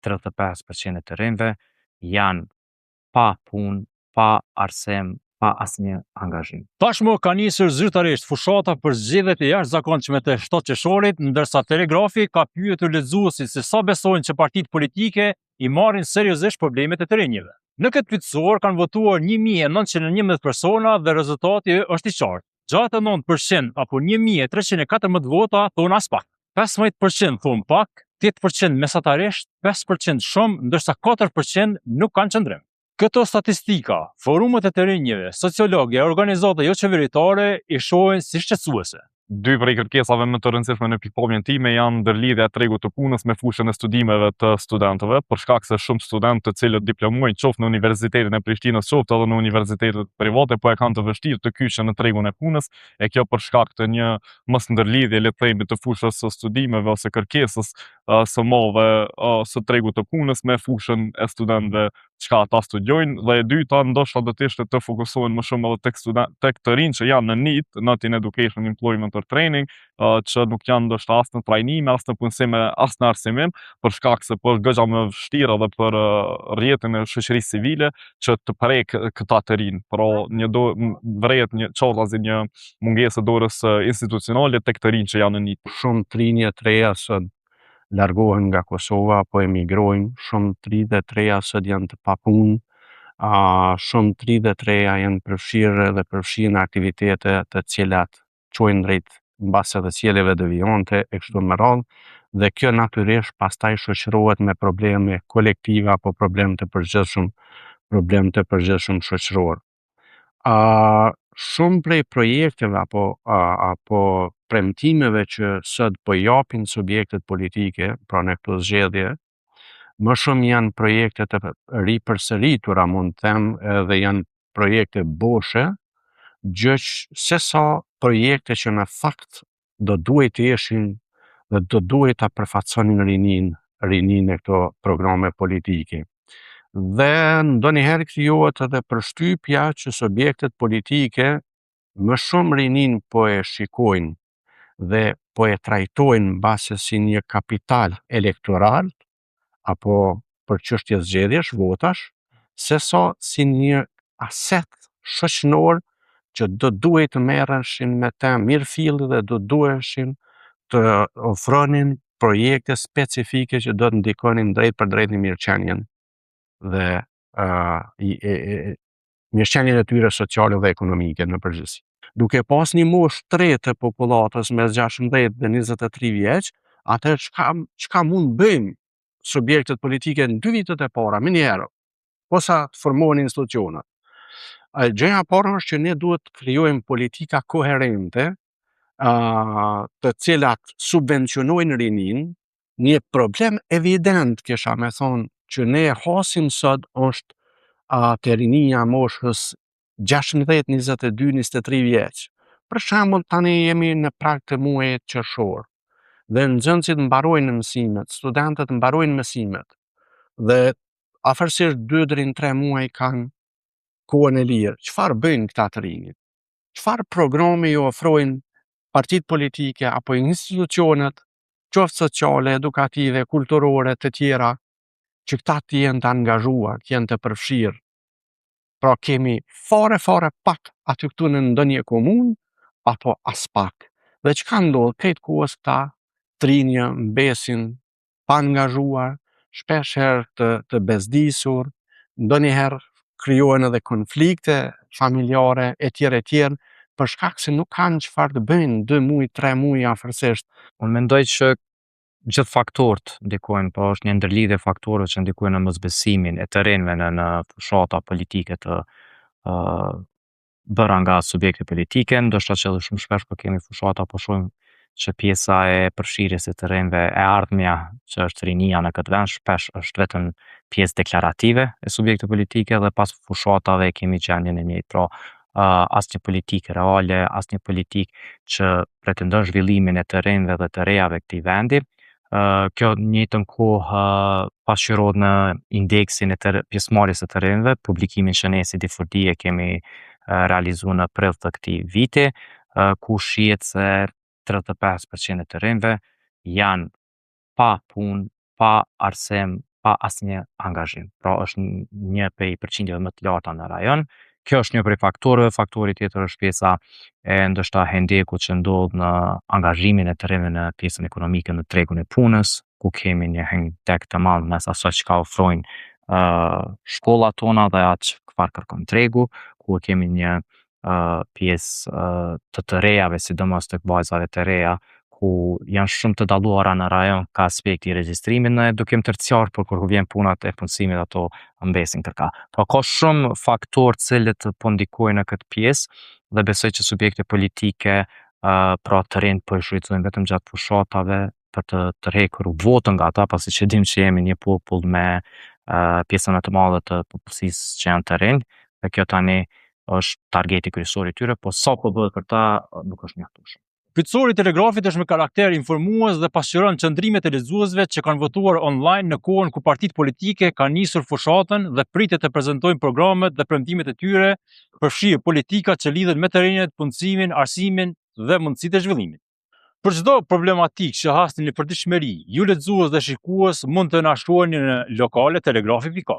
35% e të rinjve janë pa punë, pa arsim, pa asnjë angazhim. Tashmë ka nisur zyrtarisht fushata për zgjedhjet e jashtëzakonshme të 7 qershorit, ndërsa Telegrafi ka pyetur lexuesit se sa besojnë që partitë politike i marrin seriozisht problemet e të rinjve. Në këtë pyetësor kanë votuar 1911 persona dhe rezultati është i qartë. 69% apo 1314 vota thonë as pak. 15% thonë pak, 8% mesatarisht, 5% shumë, ndërsa 4% nuk kanë qëndrim. Këto statistika, forumet e të rinjve, sociologë e organizata jo qeveritare i shohin si shqetësuese. Dy prej kërkesave më të rëndësishme në pikpamjen time janë ndërlidhja e tregut të punës me fushën e studimeve të studentëve, për shkak se shumë studentë të cilët diplomojnë qoftë në Universitetin e Prishtinës, qoftë edhe në universitetet private, po e kanë të vështirë të kyçen në tregun e punës, e kjo për shkak të një mos ndërlidhje, le të themi, të fushës së studimeve ose kërkesës së madhe së tregut të punës me fushën e studentëve çka ata studiojnë, dhe e dyta ndoshta do të ishte të fokusohen më shumë edhe tek të rinj që janë në NEET, Not in Education, Employment or Training, që nuk janë ndoshta as në trajnime, as në punësim, as në arsimim, për shkak se po goxha më vështirë edhe për rrjetin e shoqërisë civile që të prek këta të rinj. Pra vret një çollazi një mungesë dorës institucionale tek të rinj që janë në NEET. Shumë të rinj të reja sot largohen nga Kosova apo emigrojnë, shumë të rinj të reja sot janë të papunë, shumë të rinj të reja janë përfshirë në aktivitete të cilat çojnë drejt mbas edhe ciljeve devijante e kështu me radhë, dhe kjo natyrisht pastaj shoqërohet me probleme kolektive apo problem të përgjithshëm shoqëror. Shumë prej projekteve apo premtimeve që sot po japin subjektet politike, pra në këto zgjedhje, më shumë janë projekte të ripërsëritura, mund të them, edhe janë projekte boshe, se sa projekte që në fakt do duhet të ishin dhe do duhet ta përfaqësonin rinin e këto programe politike. Dhe ndonjëherë krijohet edhe përshtypja që subjektet politike më shumë rinin po e shikojnë dhe po e trajtojnë mbase si një kapital elektoral apo për çështje zgjedhjesh, votash, sesa si një aset shoqëror që do duhet të merreshin me të mirëfilli dhe do duheshin të ofronin projekte specifike që do të ndikonin drejt për drejt në mirëqenien dhe mirëqenien e tyre sociale dhe ekonomike në përgjithësi. Duke pas një moshë të re të popullatës mes 16 dhe 23 vjeç, atëherë çka mund bëjmë subjektet politike në 2 vitet e para, minjero, posa të formohen institucionet. Gjëja e parë është që ne duhet të krijojmë politika koherente, të cilat subvencionojnë rinin. Një problem evident kisha me thonë që ne hasim sot është te rinia moshës 16, 22, 23 vjeç. Për shembull, tani jemi në prag të muajit qershor dhe nxënësit mbarojnë mësimet, studentët mbarojnë mësimet dhe afërsisht 2 deri në 3 muaj kanë kohën e lirë. Çfarë bëjnë këta të rinjt? Çfarë programe ju ofrojnë partitë politike apo institucionet, qoftë sociale, edukative, kulturore të tjera, që këta të jenë të angazhuar, të jenë të përfshirë? Pra kemi fare pak aty këtu në ndonjë komunë, apo as pak. Dhe çka ndodh këtë kohës këta të rinj mbesin pa angazhuar, shpesh herë të bezdisur, ndonjëherë krijohen edhe konflikte familjare e tjerë, për shkak se nuk kanë çfarë të bëjnë 2 muaj, 3 muaj afërsisht. Unë mendoj që gjithë faktorët ndikojnë, po është një ndërlidhje faktorëve që ndikojnë në mosbesimin e të rinjve në fushata politike të bëra nga subjekte politike, ndoshta që edhe shumë shpesh po kemi fushata po shohim që pjesa e përfshirjes së të rinjve e ardhmja, që është rinia në këtë vend, shpesh është vetëm pjesë deklarative e subjekte politike dhe pas fushatave kemi gjendjen e njëjtë. Pra, asnjë politikë reale, asnjë politikë që pretendon zhvillimin e të rinjve dhe të rejave këtij vendi. Kjo në njëjtën kohë pasqyrohet në indeksin e pjesëmarrjes së të rinjve, publikimin që ne si D4D e kemi realizuar në prill të këtij viti, ku shihet se 35% e të rinjve janë pa punë, pa arsim, pa asnjë angazhim. Pra është një prej përqindjeve më të larta në rajon. Kjo është një prej faktorëve, faktori tjetër është pjesa e ndoshta hendekut që ndodh në angazhimin e të rinjve në pjesën ekonomike në tregun e punës, ku kemi një hendek të madh mes asaj çka ofrojnë shkollat tona dhe atë çfarë kërkon tregu, ku kemi një pjesë të rejave, sidomos tek vajzave të reja, ku janë shumë të dalluara në rajon ka aspekti i regjistrimit në edukim terciar, por kur vjen puna te punësimit ato mbesin kërka. Pra ka shumë faktorë cilët po ndikojnë në këtë pjesë dhe besoj që subjekte politike pra të rinjt po i shfrytëzojnë vetëm gjatë fushatave për të tërhequr votën nga ata, pasi që dim që jemi një popull me pjesën më të madhe të popullsisë që janë të rinj, dhe kjo tani është targeti kryesor i tyre, po sa po bëhet për ta nuk është mjaftueshëm. Fytësori i telegrafit është me karakter informues dhe pasqyron qëndrimet e lexuesve që kanë votuar online në kohën ku partitë politike kanë nisur fushatën dhe pritet të prezantojnë programet dhe premtimet e tyre, përfshirë politika që lidhen me të rinjt, punësimin, arsimin dhe mundësitë e zhvillimit. Për çdo problematikë që hasni në përditshmëri, ju lexues dhe shikues mund të na shohini në lokale telegrafi.com.